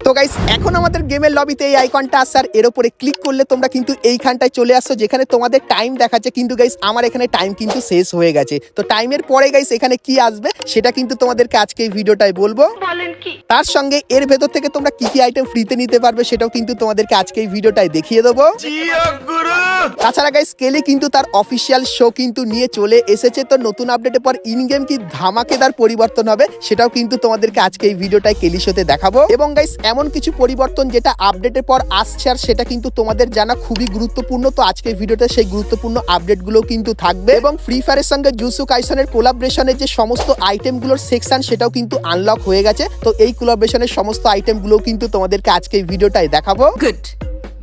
তো গাইস এখন আমাদের গেমের লবিতে এই আইকনটা আসছে আর এর উপরে ক্লিক করলে তোমরা কিন্তু এইখানটায় চলে আসছো যেখানে তোমাদের টাইম দেখাচ্ছে, কিন্তু গাইস আমার এখানে টাইম কিন্তু শেষ হয়ে গেছে। তো টাইমের পরে গাইস এখানে কি আসবে সেটা কিন্তু তোমাদেরকে আজকে এই ভিডিওটায় বলবো। তার সঙ্গে এর ভেতর থেকে তোমরা কি কি আইটেম ফ্রিতে নিতে পারবে সেটাও কিন্তু তোমাদেরকে আজকে এই ভিডিওটায় দেখিয়ে দেবো। তাছাড়া গাইস কেলি কিন্তু তার অফিসিয়াল শো কিন্তু নিয়ে চলে এসেছে। তো নতুন আপডেটের পর ইন গেম কি ধামাকেদার পরিবর্তন হবে সেটাও কিন্তু তোমাদেরকে আজকে এই ভিডিওটায় কেলি শোতে দেখাবো। এবং গাইস এমন কিছু পরিবর্তন যেটা আপডেটের পর আসছে আর সেটা কিন্তু তোমাদের জানা খুবই গুরুত্বপূর্ণ। তো আজকের ভিডিওতে সেই গুরুত্বপূর্ণ আপডেটগুলো কিন্তু থাকবে এবং ফ্রি ফায়ারের সঙ্গে জুজুৎসু কাইসেনের কোলাবরেশনের যে সমস্ত আইটেমগুলোর সেকশন সেটাও কিন্তু আনলক হয়ে গেছে। তো এই কোলাবরেশনের সমস্ত আইটেমগুলো কিন্তু তোমাদেরকে আজকে এই ভিডিওটায় দেখাবো। Good,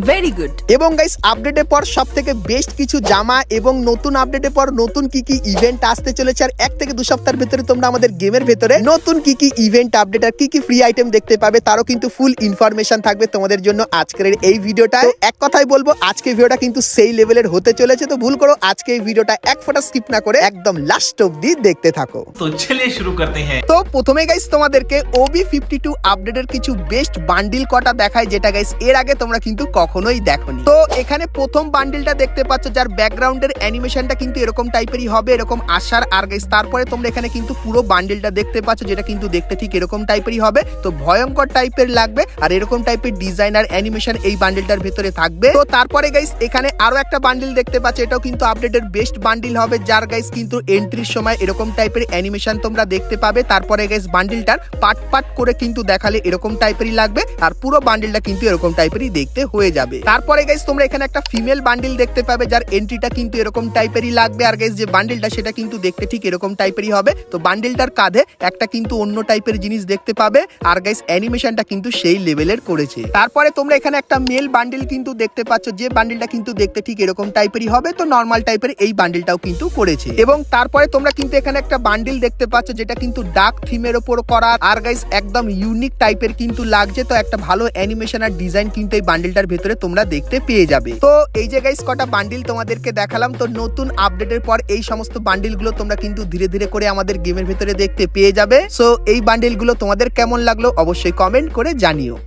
very good. এবং গাইস আপডেটের পর সবথেকে বেস্ট কিছু জামা এবং নতুন আপডেটের পর নতুন কি কি ইভেন্ট আসতে চলেছে আর 1 থেকে 2 সপ্তাহের ভিতরে তোমরা আমাদের গেমের ভিতরে নতুন কি কি ইভেন্ট আপডেট আর কি কি ফ্রি আইটেম দেখতে পাবে তারও কিন্তু ফুল ইনফরমেশন থাকবে তোমাদের জন্য আজকের এই ভিডিওটা। এক কথাই বলবো আজকের ভিডিওটা কিন্তু সেই লেভেলের হতে চলেছে। তো ভুল করো আজকে এই ভিডিওটা এক ফোঁটা স্কিপ না করে একদম লাস্ট অবধি দেখতে থাকো। তো চলিয়ে শুরু করতে হ্যাঁ। তো প্রথমে গাইস তোমাদেরকে OB52 আপডেটের কিছু বেস্ট বান্ডিল কটা দেখায় যেটা গাইস এর আগে তোমরা কিন্তু কখনোই দেখোনি। তো এখানে প্রথম বান্ডিলটা দেখতে পাচ্ছ যার ব্যাকগ্রাউন্ডের অ্যানিমেশনটা কিন্তু এরকম টাইপেরই হবে, এরকম আসার আর গাইস তারপরে তোমরা এখানে কিন্তু পুরো বান্ডিলটা দেখতে পাচ্ছ যেটা কিন্তু দেখতে ঠিক এরকম টাইপেরই হবে। তো ভয়ঙ্কর টাইপের লাগবে আর এরকম টাইপের ডিজাইন আর অ্যানিমেশন এই বান্ডিলটার ভিতরে থাকবে। তো তারপরে গাইস এখানে আরো একটা বান্ডিল দেখতে পাচ্ছ, এটাও কিন্তু আপডেটের বেস্ট বান্ডিল হবে যার গাইস কিন্তু এন্ট্রির সময় এরকম টাইপের অ্যানিমেশন তোমরা দেখতে পাবে। তারপরে গাইস বান্ডিলটার পার্ট পার্ট করে কিন্তু দেখালে এরকম টাইপেরই লাগবে আর পুরো বান্ডিলটা কিন্তু এরকম টাইপেরই দেখতে হয়ে যাবে। তারপরে গাইস তোমরা এখানে একটা ফিমেল বান্ডিল দেখতে পাবে যার এন্ট্রিটা কিন্তু এরকম টাইপেরই লাগবে আর গাইস যে বান্ডিলটা সেটা কিন্তু দেখতে ঠিক এরকম টাইপেরই হবে। তো বান্ডিলটার কাঁধে একটা কিন্তু অন্য টাইপের জিনিস দেখতে পাবে আর গাইস অ্যানিমেশনটা কিন্তু সেই লেভেলের করেছে। তারপরে তোমরা এখানে একটা মেল বান্ডিল কিন্তু দেখতে পাচ্ছ যে বান্ডিলটা কিন্তু দেখতে ঠিক এরকম টাইপেরই হবে। তো নরমাল টাইপের এই বান্ডিলটাও কিন্তু করেছে। এবং তারপরে তোমরা কিন্তু এখানে একটা বান্ডিল দেখতে পাচ্ছ যেটা কিন্তু ডার্ক থিমের উপর করা আর গাইস একদম ইউনিক টাইপের কিন্তু লাগছে। তো একটা ভালো অ্যানিমেশন আর ডিজাইন কিন্তু এই বান্ডিলটার ভেতরে তোমরা দেখতে পেয়ে যাবে। তো এই যে গাইস কটা বান্ডিল তোমাদেরকে দেখালাম। তো নতুন আপডেটের পর এই সমস্ত বান্ডিল গুলো তোমরা কিন্তু ধীরে ধীরে করে আমাদের গেমের ভেতরে দেখতে পেয়ে যাবে। সো এই বান্ডিল গুলো তোমাদের কেমন লাগলো অবশ্যই কমেন্ট করে জানিও।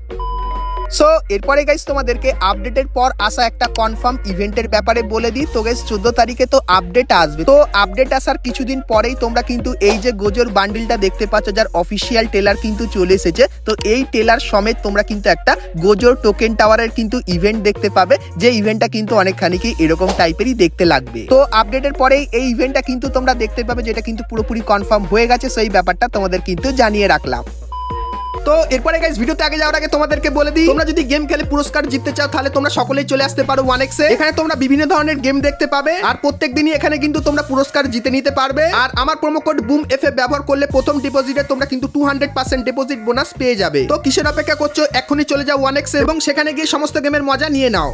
সো এরপরে গাইস তোমাদেরকে আপডেটের পর আসা একটা কনফার্ম ইভেন্টের ব্যাপারে বলে দিই। তো গাইস 14 তারিখে তো আপডেট আসবে। তো আপডেট আসার কিছুদিন পরেই তোমরা কিন্তু এই যে গোজোর বান্ডিলটা দেখতে পাচ্ছ যার অফিসিয়াল টেলার কিন্তু চলে এসেছে। তো এই টেলার সমেত তোমরা কিন্তু একটা গোজোর টোকেন টাওয়ারের কিন্তু ইভেন্ট দেখতে পাবে যে ইভেন্টটা কিন্তু অনেকখানি কি এরকম টাইপেরই দেখতে লাগবে। তো আপডেটের পরেই এই ইভেন্টটা কিন্তু তোমরা দেখতে পাবে যেটা কিন্তু পুরোপুরি কনফার্ম হয়ে গেছে। সেই ব্যাপারটা তোমাদের কিন্তু জানিয়ে রাখলাম। তো এরপরে গাইস ভিডিওতে আগে যাওয়ার আগে তোমাদেরকে বলে দিই তোমরা যদি গেম খেলে পুরস্কার জিততে চাও তাহলে তোমরা সকলেই চলে আসতে পারো 1x এ। এখানে তোমরা বিভিন্ন ধরনের গেম দেখতে পাবে আর প্রত্যেকদিনই এখানে কিন্তু তোমরা পুরস্কার জিতে নিতে পারবে। আর আমার প্রোমো কোড BOOMFF ব্যবহার করলে প্রথম ডিপোজিটে তোমরা কিন্তু 200% ডিপোজিট বোনাস পেয়ে যাবে। তো কিসের অপেক্ষা করছো, এখনই চলে যাও 1x এ এবং সেখানে গিয়ে সমস্ত গেমের মজা নিয়ে নাও।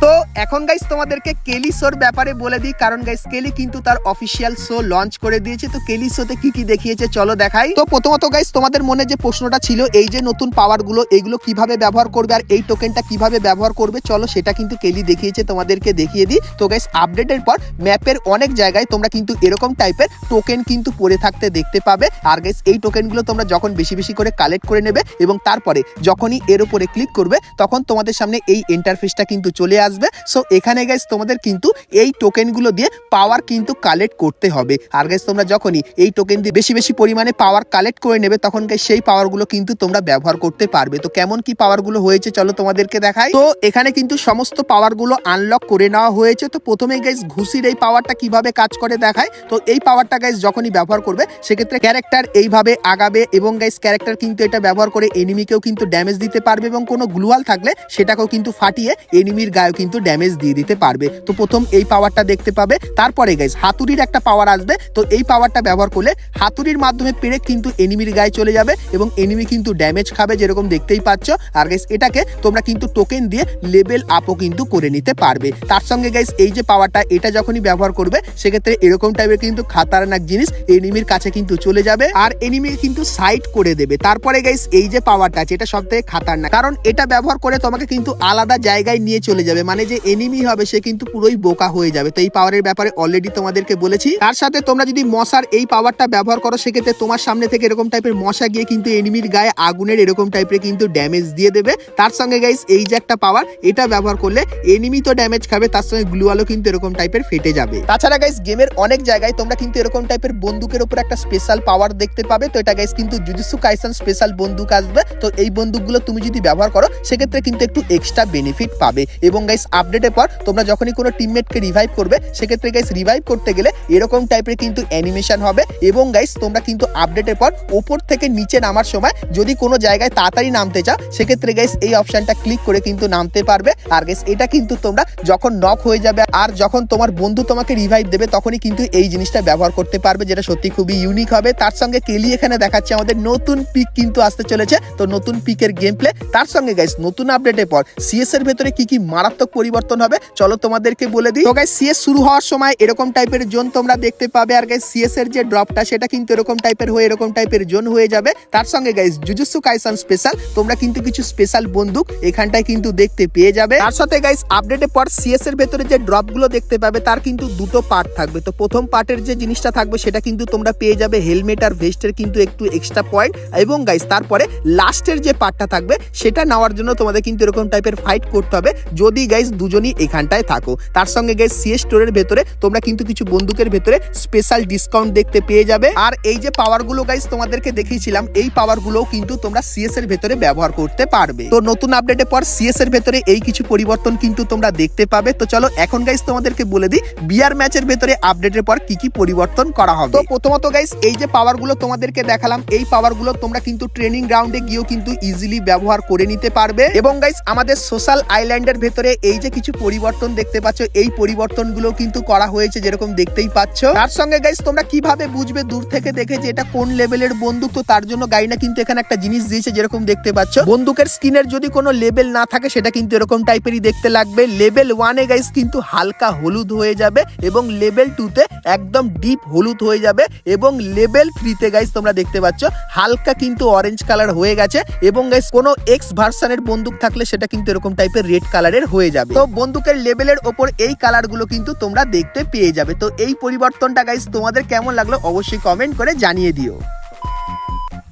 তো এখন গাইস তোমাদেরকে কেলি শোর ব্যাপারে বলে দিই কারণ গাইস কেলি কিন্তু তার অফিসিয়াল শো লঞ্চ করে দিয়েছে। তো কেলি শোতে কি কি দেখিয়েছে চলো দেখাই। তো প্রথমত গাইস তোমাদের মনে যে প্রশ্নটা ছিল এই যে নতুন পাওয়ার গুলো এগুলো কিভাবে ব্যবহার করবে আর এই টোকেনটা কিভাবে ব্যবহার করবে চলো সেটা কিন্তু কেলি দেখিয়েছে, তোমাদেরকে দেখিয়ে দিই। তো গাইস আপডেটের পর ম্যাপের অনেক জায়গায় তোমরা কিন্তু এরকম টাইপের টোকেন কিন্তু পড়ে থাকতে দেখতে পাবে আর গাইস এই টোকেনগুলো তোমরা যখন বেশি বেশি করে কালেক্ট করে নেবে এবং তারপরে যখনই এর উপরে ক্লিক করবে তখন তোমাদের সামনে এই ইন্টারফেসটা কিন্তু চলে আসবে। সো এখানে গাইস তোমাদের কিন্তু এই টোকেনগুলো দিয়ে পাওয়ার কিন্তু কালেক্ট করতে হবে আর গাইস তোমরা যখনই এই টোকেন দিয়ে বেশি বেশি পরিমাণে পাওয়ার কালেক্ট করে নেবে তখন গাইস সেই পাওয়ারগুলো কিন্তু তোমরা ব্যবহার করতে পারবে। তো কেমন কি পাওয়ারগুলো হয়েছে চলো তোমাদেরকে দেখাই। তো এখানে কিন্তু সমস্ত পাওয়ারগুলো আনলক করে নেওয়া হয়েছে। তো প্রথমে গাইস ঘুষির এই পাওয়ারটা কিভাবে কাজ করে দেখায়। তো এই পাওয়ারটা গাইস যখনই ব্যবহার করবে সেক্ষেত্রে ক্যারেক্টার এইভাবে আগাবে এবং গাইস ক্যারেক্টার কিন্তু এটা ব্যবহার করে এনিমিকেও কিন্তু ড্যামেজ দিতে পারবে এবং কোনো গ্লুয়াল থাকলে সেটাকেও কিন্তু ফাটিয়ে এনিমির গায়েও কিন্তু ড্যামেজ দিয়ে দিতে পারবে। তো প্রথম এই পাওয়ারটা দেখতে পাবে। তারপরে গাইস হাতুড়ির একটা পাওয়ার আসবে। তো এই পাওয়ারটা ব্যবহার করলে হাতুড়ির মাধ্যমে পেরেক কিন্তু এনিমির গায়ে চলে যাবে এবং এনিমি কিন্তু ড্যামেজ খাবে যেরকম দেখতেই পাচ্ছ। আর গাইস এটাকে তোমরা কিন্তু টোকেন দিয়ে লেভেল আপও কিন্তু করে নিতে পারবে। তার সঙ্গে গাইস এই যে পাওয়ারটা এটা যখনই ব্যবহার করবে সেক্ষেত্রে এরকম টাইপের কিন্তু খাতারনাক জিনিস এনিমির কাছে কিন্তু চলে যাবে আর এনিমি কিন্তু সাইড করে দেবে। তারপরে গাইস এই যে পাওয়ারটা আছে এটা সবথেকে খাতারনাক কারণ এটা ব্যবহার করে তোমাকে কিন্তু আলাদা জায়গায় নিয়ে চলে যাবে, মানে যে এনিমি হবে সে কিন্তু পুরোই বোকা হয়ে যাবে। তো এই পাওয়ারের ব্যাপারে অলরেডি তোমাদেরকে বলেছি। তার সাথে তোমরা যদি মশার এই পাওয়ারটা ব্যবহার করো সেক্ষেত্রে তোমার সামনে থেকে এরকম টাইপের মশা গিয়ে কিন্তু এনিমির গায়ে আগুনের এরকম টাইপের কিন্তু ড্যামেজ দিয়ে দেবে। তার সঙ্গে গাইস এই যে একটা পাওয়ার, এটা ব্যবহার করলে এনিমি তো ড্যামেজ খাবে, তার সঙ্গে গ্লুয়ালও কিন্তু এরকম টাইপের ফেটে যাবে। তাছাড়া গাইস গেমের অনেক জায়গায় তোমরা কিন্তু এরকম টাইপের বন্দুকের উপর একটা স্পেশাল পাওয়ার দেখতে পাবে। তো এটা গাইস কিন্তু জুজুৎসু কাইসেন স্পেশাল বন্দুক আসবে। তো এই বন্দুকগুলো তুমি যদি ব্যবহার করো সেক্ষেত্রে কিন্তু একটু এক্সট্রা বেনিফিট পাবে। এবং গাইস আপডেটের পর তোমরা যখনই কোনো টিমমেটকে রিভাইভ করবে সেক্ষেত্রে গাইস রিভাইভ করতে গেলে এরকম টাইপের কিন্তু অ্যানিমেশন হবে। এবং গাইস তোমরা কিন্তু আপডেটের পর উপর থেকে নিচে নামার সময় যদি কোনো জায়গায় তাড়াতাড়ি নামতে চাও সেক্ষেত্রে গাইস এই অপশনটা ক্লিক করে কিন্তু নামতে পারবে। আর গাইস এটা কিন্তু তোমরা যখন নক হয়ে যাবে আর যখন তোমার বন্ধু তোমাকে রিভাইভ দেবে তখনই কিন্তু এই জিনিসটা ব্যবহার করতে পারবে, যেটা সত্যি খুবই ইউনিক হবে। তার সঙ্গে কেলি এখানে দেখাচ্ছে আমাদের নতুন পিক কিন্তু আসতে চলেছে। তো নতুন পিকের গেম প্লে, তার সঙ্গে গাইস নতুন আপডেটের পর সিএস এর ভেতরে কি কি মারাত্মক পরিবর্তন হবে চলো তোমাদেরকে বলে দিই। তো গাইস সিএস শুরু হওয়ার সময় এরকম টাইপের জোন তোমরা দেখতে পাবে। আর গাইস সিএস এর যে ড্রপটা সেটা কিন্তু এরকম টাইপের হয়ে এরকম টাইপের জোন হয়ে যাবে। তার সঙ্গে গাইস জুজুৎসু কাইসেন স্পেশাল তোমরা কিন্তু কিছু স্পেশাল বন্দুক এখানটায় কিন্তু দেখতে পেয়ে যাবে। তার সাথে গাইস আপডেটের পর সিএস এর ভেতরে যে ড্রপগুলো দেখতে পাবে তার কিন্তু দুটো পার্ট থাকবে। তো প্রথম পার্টের যে জিনিসটা থাকবে সেটা কিন্তু তোমরা পেয়ে যাবে হেলমেট আর ভেস্টের কিন্তু একটু এক্সট্রা পয়েন্ট। এবং গাইস তারপরে লাস্টের যে পার্টটা থাকবে সেটা নেওয়ার জন্য তোমাদের কিন্তু এরকম টাইপের ফাইট করতে হবে যদি গাইস দুজনই এখানটায় থাকো। তার সঙ্গে গাইস সিএস স্টোরের ভেতরে তোমরা কিন্তু কিছু বন্দুকের ভেতরে স্পেশাল ডিসকাউন্ট দেখতে পেয়ে যাবে। আর এই যে পাওয়ারগুলো গাইস তোমাদেরকে দেখিয়েছিলাম এই পাওয়ারগুলোও কিন্তু তোমরা সিএস এর ভেতরে ব্যবহার করতে পারবে। তো নতুন আপডেটের পর সিএস এর ভেতরে এই কিছু পরিবর্তন কিন্তু তোমরা দেখতে পাবে। তো চলো এখন গাইস তোমাদেরকে বলে দিই বিআর ম্যাচের ভেতরে আপডেটের পর কি কি পরিবর্তন করা হবে। তো প্রথমত গাইস এই যে পাওয়ারগুলো তোমাদেরকে দেখালাম এই পাওয়ারগুলো তোমরা কিন্তু ট্রেনিং গ্রাউন্ডে গিয়েও কিন্তু ইজিলি ব্যবহার করে নিতে পারবে। এবং গাইস আমাদের সোশ্যাল আইল্যান্ডের ভেতরে এই যে কিছু পরিবর্তন দেখতে পাচ্ছ এই পরিবর্তনগুলো কিন্তু করা হয়েছে যেরকম দেখতেই পাচ্ছ। তার সঙ্গে গাইস তোমরা কিভাবে বুঝবে দূর থেকে দেখে যে এটা কোন লেভেলের বন্দুক, তো তার জন্য গাইনা কিন্তু এখানে একটা জিনিস দিয়েছে যেরকম দেখতে পাচ্ছ। বন্দুকের স্কিনের যদি কোনো লেভেল না থাকে সেটা কিন্তু এরকম টাইপেরই দেখতে লাগবে। লেভেল 1 এ গাইস কিন্তু হালকা হলুদ হয়ে যাবে এবং লেভেল 2 তে একদম ডিপ হলুদ হয়ে যাবে এবং লেভেল 3 তে গাইস তোমরা দেখতে পাচ্ছ হালকা কিন্তু অরেঞ্জ কালার হয়ে গেছে। এবং গাইস কোনো এক্স ভার্সনের বন্দুক থাকলে সেটা কিন্তু এরকম টাইপের রেড কালারের হয়ে যাবে। তো বন্দুকের লেভেলের ওপর এই কালারগুলো কিন্তু তোমরা দেখতে পেয়ে যাবে। তো এই পরিবর্তনটা গাইস তোমাদের কেমন লাগলো অবশ্যই কমেন্ট করে জানিয়ে দিও।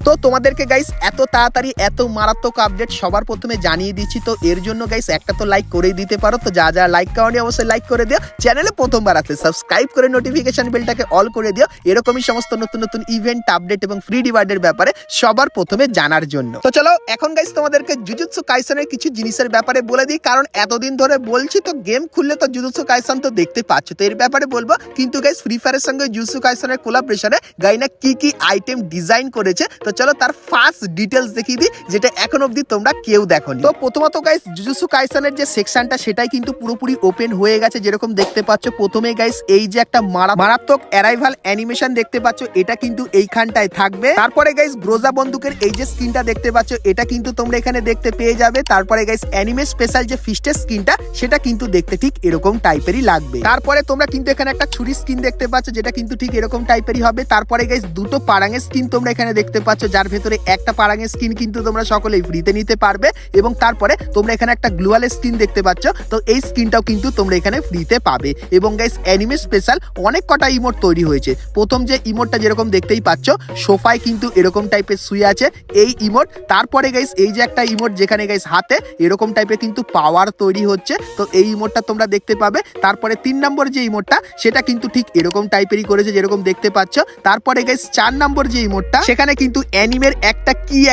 তো তোমাদেরকে গাইস এত তাড়াতাড়ি এত মারাত্মক আপডেট সবার প্রথমে জানিয়ে দিচ্ছি, তো এর জন্য গাইস একটা তো লাইক করেই দিতে পারো। তো যা যা লাইক করনি অবশ্যই লাইক করে দিও, চ্যানেলে প্রথমবার আসলে সাবস্ক্রাইব করে নোটিফিকেশন বেলটাকে অল করে দিও এরকমই সমস্ত নতুন নতুন ইভেন্ট আপডেট এবং ফ্রি রিওয়ার্ডের ব্যাপারে সবার প্রথমে জানার জন্য। তো চলো এখন গাইস তোমাদেরকে জুজুৎসু কাইসেনের কিছু জিনিসের ব্যাপারে বলে দিই, কারণ এতদিন ধরে বলছি তো গেম খুললে তো জুজুৎসু কাইসেন তো দেখতে পাচ্ছ, তো এর ব্যাপারে বলবো। কিন্তু গাইস ফ্রি ফায়ারের সঙ্গে জুজুৎসু কাইসেনের কোলাবরেশনে গাইনা কি কি আইটেম ডিজাইন করেছে তো চলো তার ফার্স্ট ডিটেলস দেখিয়ে দিই যেটা এখন অবধি তোমরা কেউ দেখোনি। তো প্রথমত গাইস জুজুৎসু কাইসেনের যে সেকশনটা সেটাই কিন্তু পুরোপুরি ওপেন হয়ে গেছে যেরকম দেখতে পাচ্ছ। প্রথমে গাইস এই যে একটা মারাত্মক অ্যারাইভাল অ্যানিমেশন দেখতে পাচ্ছ এটা কিন্তু এইখানটায় থাকবে। তারপরে গাইস গ্রোজা বন্দুকের এই যে স্কিনটা দেখতে পাচ্ছ এটা কিন্তু তোমরা এখানে দেখতে পেয়ে যাবে। তারপরে গাইস অ্যানিমে স্পেশাল যে ফিস্টের স্কিনটা সেটা কিন্তু দেখতে ঠিক এরকম টাইপেরই লাগবে। তারপরে তোমরা কিন্তু এখানে একটা ছুরি স্কিন দেখতে পাচ্ছ যেটা কিন্তু ঠিক এরকম টাইপেরই হবে। তারপরে গাইস দুটো পারাঙের স্কিন তোমরা এখানে দেখতে পাচ্ছ যার ভেতরে একটা পারাঙের স্কিন কিন্তু তোমরা সকলেই ফ্রিতে নিতে পারবে। এবং তারপরে তোমরা এখানে একটা গ্লুয়ালের স্কিন দেখতে পাচ্ছ, তো এই স্কিনটাও কিন্তু তোমরা এখানে ফ্রিতে পাবে। এবং গাইস অ্যানিমে স্পেশাল অনেক কটা ইমোট তৈরি হয়েছে। প্রথম যে ইমোটটা যেরকম দেখতেই পাচ্ছ সোফায় কিন্তু এরকম টাইপের শুয়ে আছে এই ইমোট। তারপরে গাইস এই যে একটা ইমোট যেখানে গাইস হাতে এরকম টাইপের কিন্তু পাওয়ার তৈরি হচ্ছে, তো এই ইমোটটা তোমরা দেখতে পাবে। তারপরে 3 নম্বর যে ইমোটটা সেটা কিন্তু ঠিক এরকম টাইপেরই করেছে যেরকম দেখতে পাচ্ছ। তারপরে গাইস 4 নম্বর যে ইমোটটা সেখানে কিন্তু অ্যানিমের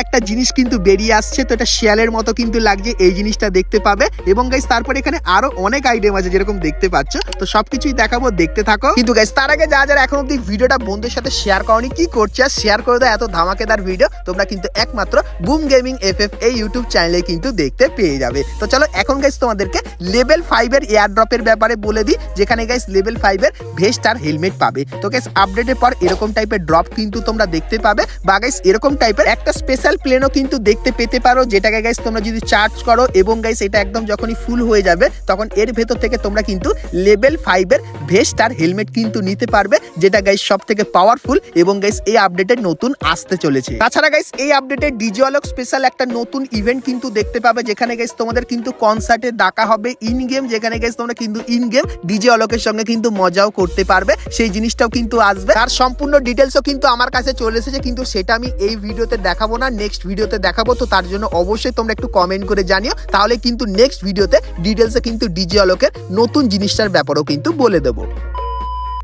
একটা জিনিস কিন্তু বেরিয়ে আসছে, তো এটা শিয়ালের মতো কিন্তু লাগছে এই জিনিসটা দেখতে পাবে। এবং গাইস তারপরে এখানে আরো অনেক আইটেম আছে যেরকম দেখতে পাচ্ছ, তো সবকিছুই দেখাবো, দেখতে থাকো। কিন্তু গাইস তার আগে যারা এখন অব্দি ভিডিওটা বন্ধুদের সাথে শেয়ার করনি কি করছে আর শেয়ার করে দাও এত ধামাকেদার ভিডিও তোমরা কিন্তু একমাত্র বুম গেমিং এফএফ এই ইউটিউব চ্যানেলে কিন্তু দেখতে পেয়ে যাবে। তো চলো এখন গাইস তোমাদেরকে লেভেল 5 এর এয়ার ড্রপের ব্যাপারে বলে দিই, যেখানে গাইস লেভেল 5 এর ভেস্ট আর হেলমেট পাবে। তো গাইস আপডেটের পর এরকম টাইপের ড্রপ কিন্তু তোমরা দেখতে পাবে, বা গাইস এরকম টাইপের একটা স্পেশাল প্লেনও কিন্তু দেখতে পেতে পারো, যেটাকে গাইস তোমরা যদি চার্জ করো এবং গাইস এটা একদম যখনই ফুল হয়ে যাবে তখন এর ভেতর থেকে তোমরা কিন্তু লেভেল 5 এর ভেস্ট আর হেলমেট কিন্তু নিতে পারবে, যেটা গাইস সবথেকে পাওয়ারফুল এবং গাইস এই আপডেটে নতুন আসতে চলেছে। তাছাড়া গাইস এই আপডেটে ডিজে অলক স্পেশাল একটা নতুন ইভেন্ট কিন্তু দেখতে পাবে, যেখানে গাইস তোমাদের কিন্তু কনসার্টে ডাকা হবে ইন গেম, যেখানে গাইস তোমরা কিন্তু ইন গেম ডিজে অলকের সঙ্গে কিন্তু মজাও করতে পারবে, সেই জিনিসটাও কিন্তু আসবে। তার সম্পূর্ণ ডিটেলসও কিন্তু আমার কাছে চলে এসেছে, কিন্তু সেটা আমি এই ভিডিওতে দেখাবো না, নেক্সট ভিডিওতে দেখাবো। তো তার জন্য অবশ্যই তোমরা একটু কমেন্ট করে জানিও, তাহলে কিন্তু নেক্সট ভিডিওতে ডিটেলসে কিন্তু ডিজে অলকের নতুন জিনিসটার ব্যাপারেও কিন্তু বলে দেবো।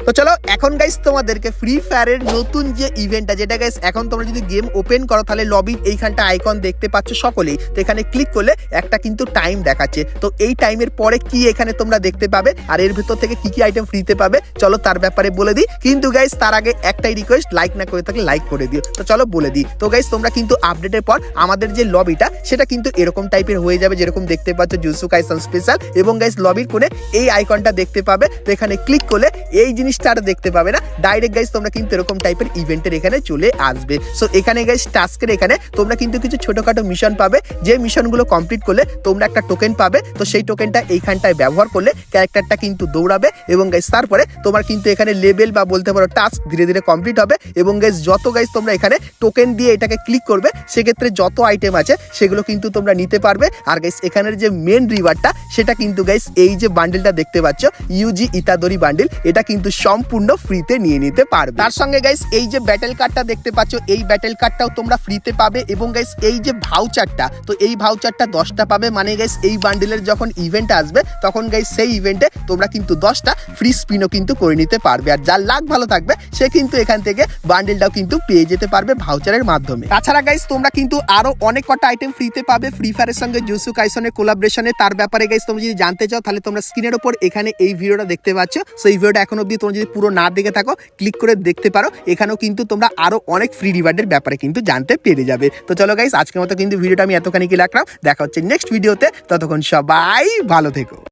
তো চলো এখন গাইস তোমাদেরকে ফ্রি ফায়ারের নতুন যে ইভেন্টটা, যেটা গাইস এখন তোমরা যদি গেম ওপেন করো তাহলে লবির এইখানটা আইকন দেখতে পাচ্ছ সকলেই, তো এখানে ক্লিক করলে একটা কিন্তু টাইম দেখাচ্ছে। তো এই টাইমের পরে কি এখানে তোমরা দেখতে পাবে আর এর ভেতর থেকে কি কি আইটেম ফ্রিতে পাবে চলো তার ব্যাপারে বলে দিই। কিন্তু গাইস তার আগে একটাই রিকোয়েস্ট, লাইক না করে থাকলে লাইক করে দিও। তো চলো বলে দিই। তো গাইস তোমরা কিন্তু আপডেটের পর আমাদের যে লবিটা সেটা কিন্তু এরকম টাইপের হয়ে যাবে, যেরকম দেখতে পাচ্ছ জুজুৎসু কাইসেন স্পেশাল, এবং গাইস লবির কোণে এই আইকনটা দেখতে পাবে। তো এখানে ক্লিক করলে এই জিনিসটা আর দেখতে পাবে না, ডাইরেক্ট গাইস তোমরা কিন্তু এরকম টাইপের ইভেন্টের এখানে চলে আসবে। সো এখানে গাইস টাস্কের এখানে তোমরা কিন্তু কিছু ছোটখাটো মিশন পাবে, যে মিশনগুলো কমপ্লিট করলে তোমরা একটা টোকেন পাবে। তো সেই টোকেনটা এইখানটায় ব্যবহার করলে ক্যারেক্টারটা কিন্তু দৌড়াবে এবং গাইস তারপরে তোমার কিন্তু এখানে লেভেল বা বলতে পারো টাস্ক ধীরে ধীরে কমপ্লিট হবে। এবং গাইস যত গাইস তোমরা এখানে টোকেন দিয়ে এটাকে ক্লিক করবে সেক্ষেত্রে যত আইটেম আছে সেগুলো কিন্তু তোমরা নিতে পারবে। আর গাইস এখানের যে মেন রিওয়ার্ডটা সেটা কিন্তু গাইস এই যে বান্ডেলটা দেখতে পাচ্ছ ইউজি ইতাদোরি বান্ডেল, এটা কিন্তু সম্পূর্ণ ফ্রিতে নিয়ে নিতে পারবে। তার সঙ্গে গাইস এই যে ব্যাটেল কার্ডটা দেখতে পাচ্ছ এই ব্যাটেল কার্ডটাও তোমরা ফ্রিতে পাবে। এবং গাইস এই যে ভাউচারটা, তো এই ভাউচারটা 10টা পাবে, মানে গাইস এই বান্ডেলের যখন ইভেন্ট আসবে তখন গাইস সেই ইভেন্টে তোমরা কিন্তু 10টা ফ্রি স্পিনও কিন্তু করে নিতে পারবে। আর যার লাক ভালো থাকবে সে কিন্তু এখান থেকে বান্ডেলটাও কিন্তু পেয়ে যেতে পারবে ভাউচারের মাধ্যমে। তাছাড়া গাইস তোমরা কিন্তু আরো অনেক কটা আইটেম ফ্রিতে পাবে ফ্রি ফায়ারের সঙ্গে জুজুৎসু কাইসেনের কোলাবরেশনে। তার ব্যাপারে গাইস তোমরা যদি জানতে চাও তাহলে তোমরা স্ক্রিনের উপর এখানে এই ভিডিওটা দেখতে পাচ্ছ। সো এই ভিডিওটা এখন অবধি তোমরা যদি পুরো না দেখে থাকো ক্লিক করে দেখতে পারো, এখানেও কিন্তু তোমরা আরো অনেক ফ্রি রিওয়ার্ডের ব্যাপারে কিন্তু জানতে পেরে যাবে। তো চলো গাইস আজকের মতো কিন্তু ভিডিওটা আমি এতখানি কি রাখলাম, দেখা হচ্ছে নেক্সট ভিডিওতে, ততক্ষণ সবাই ভালো থেকো।